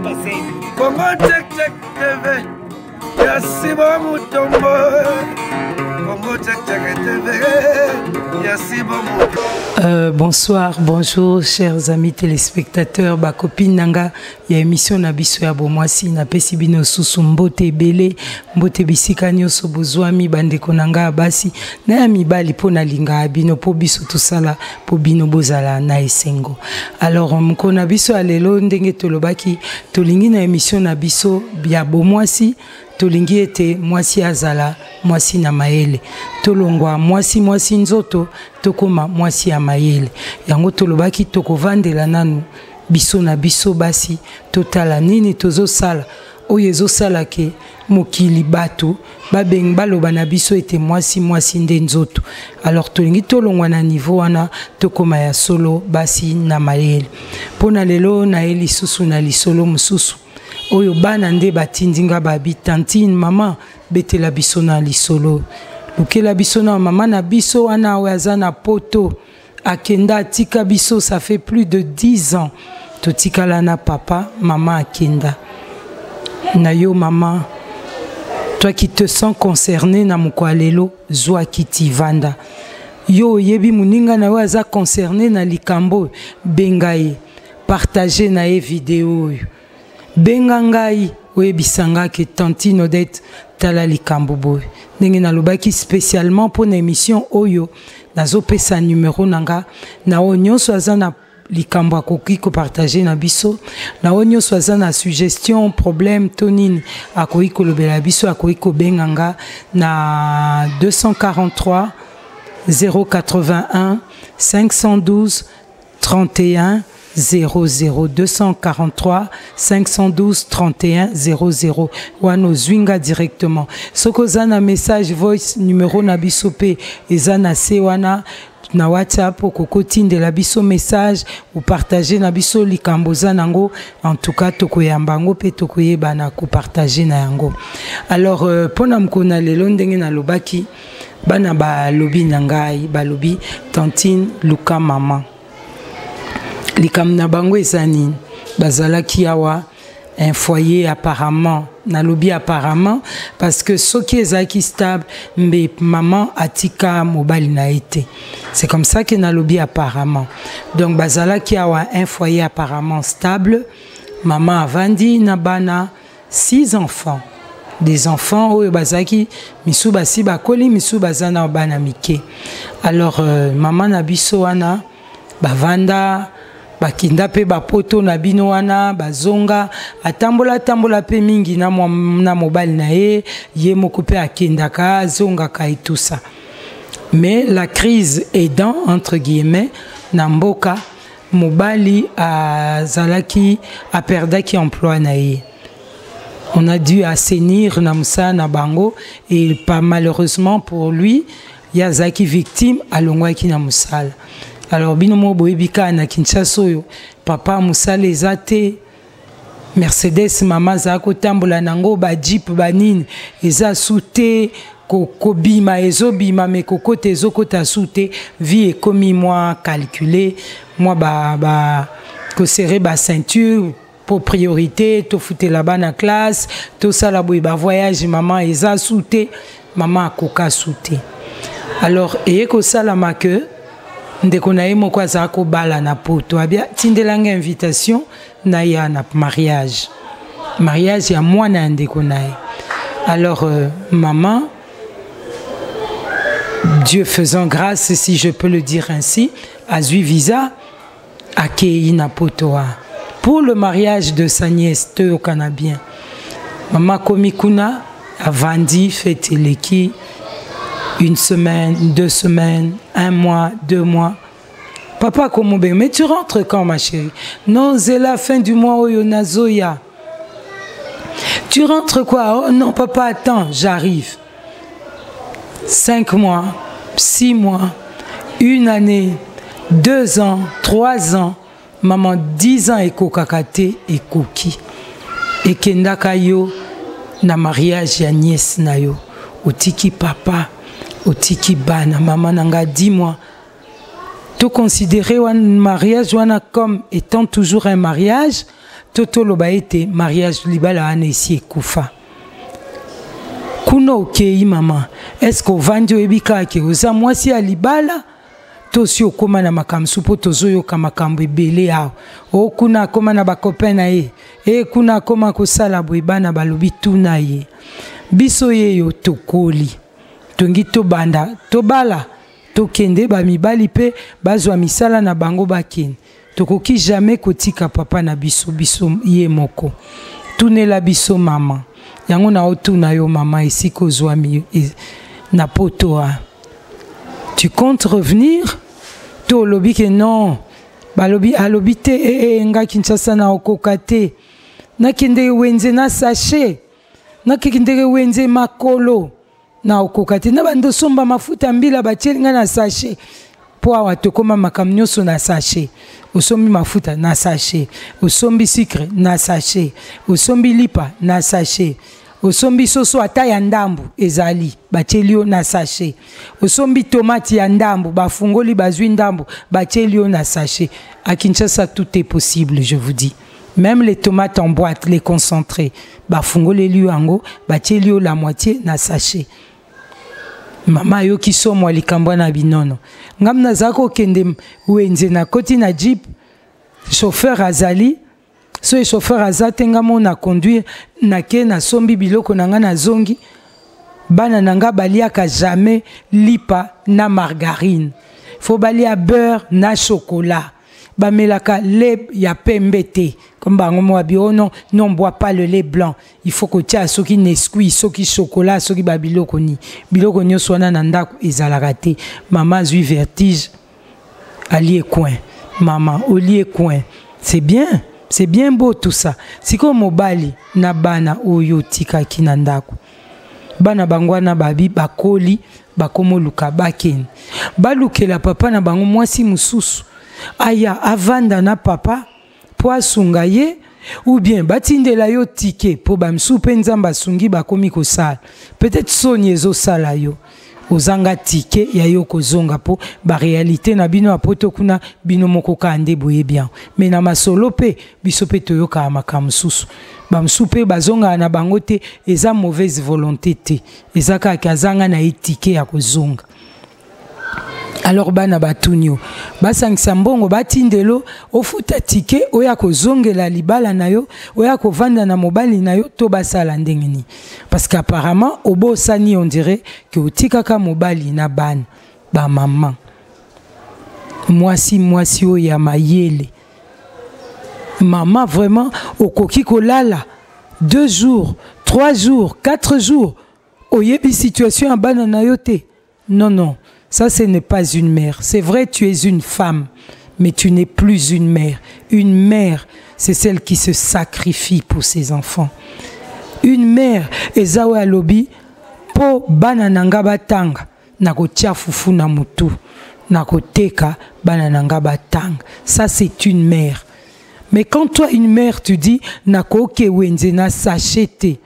Congo check check TV. Yasi bon mutombo. Congo check check TV. Yasi bon mutombo. Bonsoir, bonjour chers amis téléspectateurs, ba copine nanga ya émission na biso ya bomwasi na pesi bino susu mbote belé mbote bisika nyoso bozwami bandeko nanga basi na ya mibali po na linga bino po biso tosala po bino bozala na esengo. Alors mkona biso alelo ndenge tolobaki tolingi na émission na biso ya bomwasi tolingi ete mwasi azala mwasi na mayele tolongwa mwasi nzoto tokoma mwasi ya mayele yango tolobaki tokovandela nanu biso na biso basi totala nini tozosala oyo ezosala ke mokili bato babeng baloba na biso ete mwasi nde nzoto. Alors tolingi tolongwa na niveau wana tokoma ya solo basi na mayele pona lelo na eli susu na lisolo mususu oyo bana nde batindinga babi tantine mama betela biso na lisolo lukela biso na mama na biso wana oyaza na poto akenda atika biso ça fait plus de 10 ans totikala na papa mama akenda na yo mama toi qui te sens concerné na mukwalelo zwa kitivanda yo yebi muninga na oyaza concerné na likambo bengaye partager na e vidéo bengangai webisanga ke tantine Odette tala likambo boy ndenge nalobaki spécialement pour une émission oyo nazopesa numéro nanga na onyoso azana likambo akoki ko partager na biso na onyoso azana suggestion problème tonine akoki ko lobela biso akoki ko benganga na 243 081 512 31 00 243 512 31 00 wano zwinga directement soko zana message voice numéro na biso pe ezana se wana na WhatsApp okokoti ndela biso message ou partager na biso likambo zanango en tout cas tokoyamba ngo pe tokoyeba na ko partager na yango. Alors pona mkona lelo ndenge na lobaki bana ba lobi nangai ba lobi tantine luka mama likam na bango ezani bazalaki awa un foyer apparemment na lobi apparemment parce que ce qui est stable mais maman atika mobile na été c'est comme ça que na lobi apparemment donc bazalaki awa un foyer apparemment stable maman avandi na bana 6 enfants des enfants oyo bazaki misu basi bakoli misu bazana bana mike. Alors maman na biso wana bavanda bakinda pe bapoto na bino wana bazonga atambola pe mingi na mobile na ye moko pe akendaka zonga kai tout ça. Mais la crise aidant entre guillemets na mboka mobali azalaki a perdaki emploi na ye. On a dû assainir na musa na bango et pas malheureusement pour lui yazaki victime alongwaki na musala. Alors binomo boyebika na Kinshasa oyo papa musala ezate Mercedes mama zako tambola nango ba jeep banine eza soute kobima ezobima me kokote ezokota soute vie ekomi moi calculé moi ba ko serrer ba ceinture pour priorité to fouter là-bas na classe to sala boy ba voyage maman eza soute maman akoka soute. Alors eko sala ma que ndeko na ye moko azako bala na poto abia tindelanga invitation na ya na mariage ya mwana ndeko na ye. Alors maman, Dieu faisant grâce si je peux le dire ainsi, a eu visa à Kei na poto pour le mariage de sa nièce au Canadien. Maman komikuna a vendu fait leki 1 semaine, 2 semaines, 1 mois, 2 mois. Papa, comment bien? Mais tu rentres quand, ma chérie? Non, c'est la fin du mois, Oyo Nazoya. Tu rentres quoi? Oh non, papa, attends, j'arrive. 5 mois, 6 mois, 1 année, 2 ans, 3 ans. Maman, 10 ans, et kokakate et koki. Et kendaka yo, na mariage ya nièce na yo. Otiki papa. Otiki bana maman nanga 10 mois. Tout considérer un mariage comme étant toujours un mariage, toto loba ete mariage libala wana esi ekufa. Kuna okei mama, est-ce que ovandi oyebi kaka ke oza mwasi ya libala to si okoma na makambo supo tozoyoka makambo ebele awa. O kuna akoma na bacopain na ye, kuna akoma kosala boye bana balobi tuna ye. Biso yeyo tokoli tongi tobanda tobala tokende bamibali pe bazwa misala na bango bakende. Tokoki jamais kotika papa na biso ye moko. Tunela biso mama. Yango na otuna yo mama esi kozwa mi na potoa. Tu comptes revenir? To lobi ke non. Balobi alobi te nga Kinshasa na okokate. Na kende wenze na sachet. Na kende wenze makolo. Na okokate na bando somba mafuta mbila bachelinga na sachet. Po awa tokoma makamnyoso na sachet. Osombi mafuta na sachet. Osombi sucre na sachet. Osombi lipa na sachet. Osombi soso ata ya ndambu ezali bachelio na sachet. Osombi tomate ya ndambu bafungoli bazwi ndambu bachelio na sachet. À Kinshasa tout est possible, je vous dis. Même les tomates en boîte, les concentrés, bafungoli liango bachelio la moitié na sachet. Mama yo kisomo alikambwa na binono. Ngamna zako kende wenze na koti na jeep. Chauffeur azali. So le chauffeur azate ngamo na conduire na ke na sombi biloko nanga na zongi. Bana nanga baliaka jamais lipa na margarine. Faut balia beurre na chocolat. Bamelaka lait ya pembete. Comme bango mo abi non on boit pas le lait blanc. Il faut que tia soki Nesquik, soki chocolat, soki babiloko ni. Biloko nyo swana na ndako ezalaka te. Maman zui vertige. Ali coin. Maman oli coin. C'est bien. C'est bien beau tout ça. Si comme mobali na bana oyo tika kinandako. Bana bangwana babi bakoli bakomo luka baken. Baluke la papa na bango mwasi mususu. Aya avanda na papa po asunga ye ou bien batindela yo tike po bamsupe nzamba sungi bakomi kosala. Peut-être sonyezo sala yo. Ozanga tike ya yo kozonga po ba réalité na bino apoto kuna bino moko ka ande boye bien. Mais na masolo pe biso pe toyoka makamsusu. Bamsupe bazonga na bango te eza mauvaise volonté te. Eza ka kazanga na etike ya kozonga. Alors bana batunyo basangisa mbongo batindelo ofuta tike oya kozongela libala na yo oya kovanda na mobali na yo to basala ndengeni parce qu'apparemment obosani on dirait que otikaka mobali na bana ba maman mwasi oya mayele maman vraiment okoki kolala 2 jours 3 jours 4 jours oyebi situation en bana na yo te non. Ça, ce n'est pas une mère. C'est vrai, tu es une femme, mais tu n'es plus une mère. Une mère, c'est celle qui se sacrifie pour ses enfants. Une mère, ezawe alobi, po banananga batanga, nako tia fufu na mutu, nako teka banananga batanga. Ça, c'est une mère. Mais quand toi, une mère, tu dis, nako ke wenze na sachete,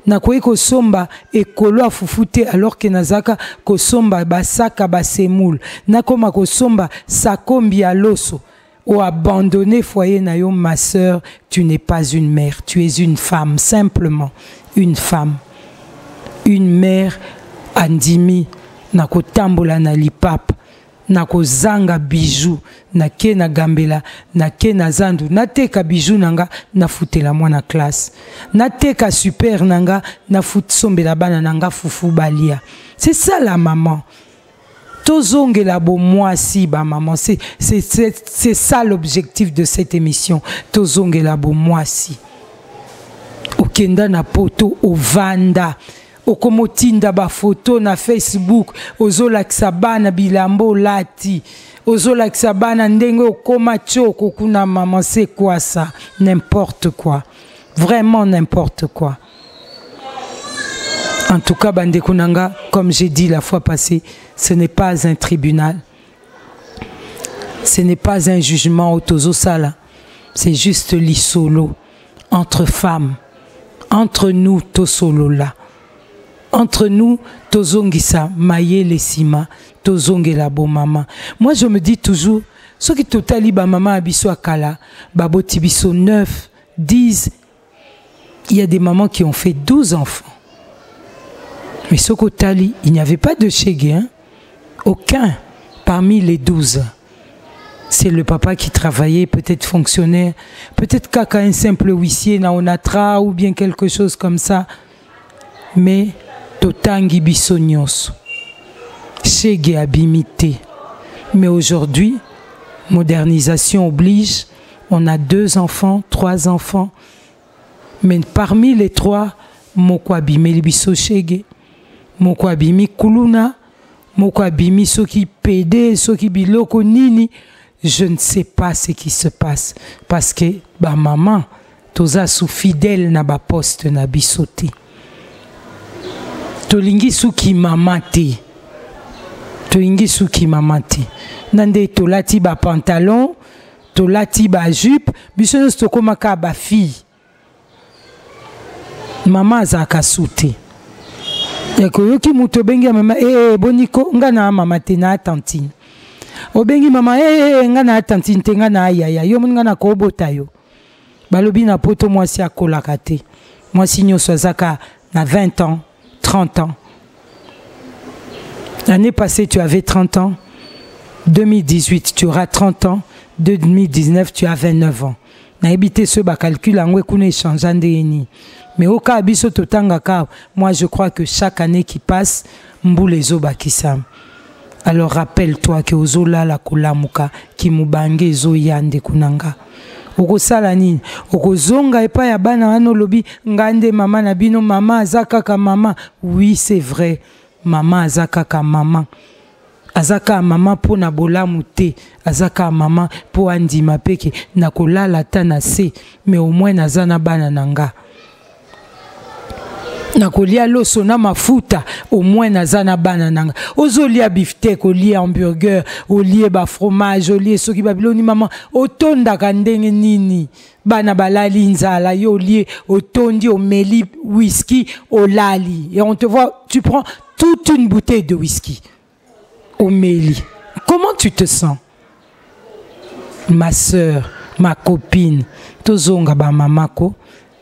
nakoyi kosomba ekolo afufute alors que nazaka kosomba basaka basemoule nakoma kosomba sakombi ya loso ou abandonner foyer na yo ma sœur, tu n'es pas une mère, tu es une femme, simplement une femme. Une mère andimi nakotambola na lipapa nakozanga bijou nake na gambela nake na zandu nateka bijou nanga nafutela mwana classe nateka super nanga nafusombela bana nanga fufu balia. C'est ça la maman. Tozongela bo mwasi ba maman, c'est ça l'objectif de cette émission. Tozongela bo mwasi okenda na poto ovanda okomotinda ba photo na Facebook ozolakisa bana bilambo lati ozolakisa bana ndenge okoma choko kuna maman. C'est quoi ça? N'importe quoi, vraiment n'importe quoi. En tout cas bande kunanga, comme j'ai dit la fois passée, ce n'est pas un tribunal, ce n'est pas un jugement au tozo sala, c'est juste l'isolo entre femmes, entre nous tosolo là. Entre nous, tozongisa maye les sima, tozongela bo maman. Moi je me dis toujours, ce qui totali ba maman abiso akala, baboti biso neuf, 10. Il y a des mamans qui ont fait 12 enfants. Mais Sokotali, il n'y avait pas de Chégué, hein? Aucun parmi les 12. C'est le papa qui travaillait, peut-être fonctionnaire, peut-être qu'à un simple huissier, na onatra ou bien quelque chose comme ça. Mais Totangi Bissonios, Chégué abimité. Mais aujourd'hui, modernisation oblige, on a 2 enfants, 3 enfants. Mais parmi les 3, moko abimi libiso Chégué, moko abimi kuluna, moko abimi soki pédé, soki biloko nini. Je ne sais pas ce qui se passe parce que ba maman toza sou fidèle na ba poste na bisote. Tolingi suki mama te. Tolingi suki mama te. Nande tolati ba pantalon, tolati ba jupe, biso stokoma ka ba fille. Mama azaka sute. Yako yoki muto bengi mama boniko ngana mama te na tantine. Obengi mama nga na tantine te nga na ayaya yo nga na kobota yo. Balobi na poto mwasi akolaka te. Mwasi nyoso azaka na 20 ans, 30 ans. L'année passée tu avais 30 ans. 2018 tu auras 30 ans. 2019 tu as 29 ans. Na ebité ce ba calcul angwe kuna changeant eni. Mais au cas biso totanga ka, moi je crois que chaque année qui passe mbulezo bakisam. Alors rappelle-toi que ozola la kulamuka ki mubange zo yande kunanga. Oko sala nini? Oko zonga epa ya bana ano lobi ngande mama na bino mama azaka ka mama. Oui, c'est vrai. Mama azaka ka mama. Azaka mama po na bolamu te. Azaka mama po andima peke na kolala tana se. Mais au moins nazana bana nanga. Nakolia loso na mafuta au moins nazana bana nanga ozolia beefsteak olia hamburger olie ba fromage olie soki babiloni maman otonda kandenge nini bana balali nzala yo olie otondi omeli whisky olali et on te voit tu prends toute une bouteille de whisky omeli. Comment tu te sens? Ma sœur, ma copine, tozonga ba mamako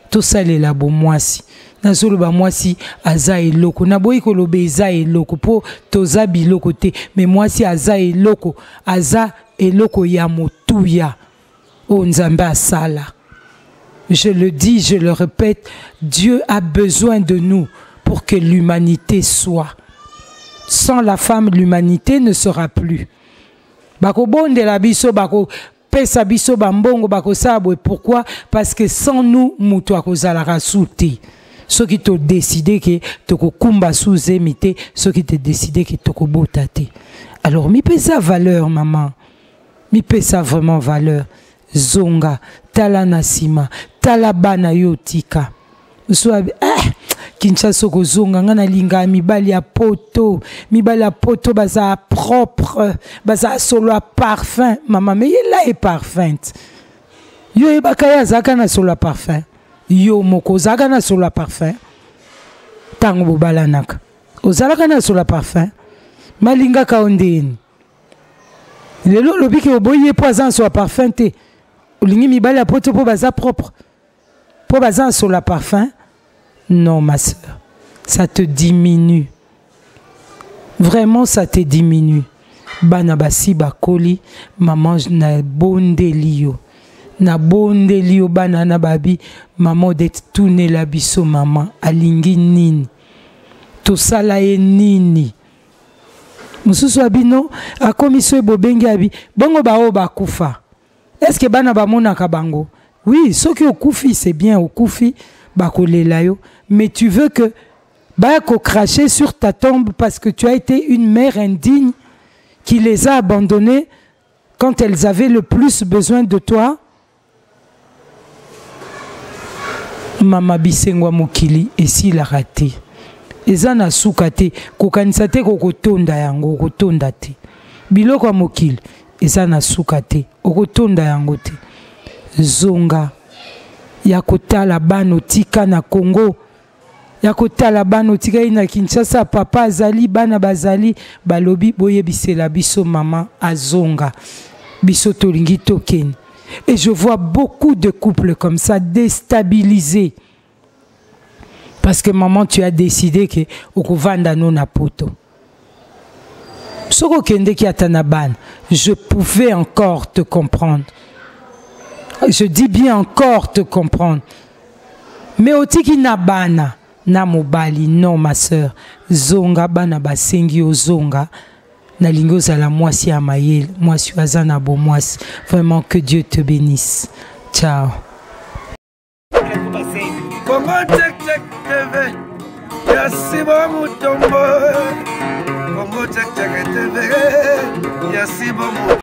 to salela bo mwasi nazolo ba mwasi aza eloko na boyi kolobe eza eloko po toza biloko te mais mwasi aza eloko ya motuya o nzambe asala. Je le dis, je le répète, Dieu a besoin de nous pour que l'humanité soit. Sans la femme, l'humanité ne sera plus. Bako bonde la biso bako pesa biso bambongo bako sabwe. Pourquoi? Parce que sans nous, mutu akozala souté. Ceux qui t'ont décidé que toko kumba sous émité, ceux qui t'ont décidé que toko botate. Alors mi pesa valeur maman. Mi pesa vraiment valeur. Zonga, tala nasima, tala bana yotika. Soit Kinshasa ko zonga ngana linga mibali ya poto baza propre, baza solo parfum. Maman mais là est parfumte. Yo e bakaya zaka na solo parfum. Yo moko zaka na solo parfum. Tango bobalanaka. Ozalaka na solo parfum. Malinga ka ondeni. Lelo lobiki oboye poison sur parfum te. Olingi mibali ya poto po baza propre. Po baza sur la parfum. Non ma soeur, ça te diminue. Vraiment ça te diminue. Bana basi bakoli, maman na bondelio. Na bondelio bana na babi, maman det tourner la biso maman alingi nini. To sala e nini. Mususu abino akomiso e bobengi abi, bongo ba o bakufa. Est-ce que bana ba mona kabango? Oui, ce qui okufi c'est bien okufi bakolela yo. Mais tu veux que Bako cracher sur ta tombe parce que tu as été une mère indigne qui les a abandonnées quand elles avaient le plus besoin de toi. Mama Bisengwa Mokili, et s'il a raté. Ezana soukate, kokanisate kokotonda yango, kotonda te. Biloko Mokili, ezana soukate, kokotonda yango te. Zonga, yakota la bano tika na Congo. Yakota la bano tika ina Kinshasa, papa azali, bana bazali, balobi boye bisela biso mama azonga. Biso tolingi token. Et je vois beaucoup de couples comme ça déstabilisés. Parce que maman, tu as décidé que okuvanda no na poto. Soko kende ki atanaban, je pouvais encore te comprendre. Je dis bien encore te comprendre. Mais otiki na bana na mobali, non ma soeur. Zonga bana basengi o zonga. Na lingo zala mwasi ya mayel, mwasi wazana bo mwasi. Vraiment que Dieu te bénisse. Ciao. Congo Check Check TV, Yasibo Mutombo. Congo Check Check TV, Yasibo Mutombo.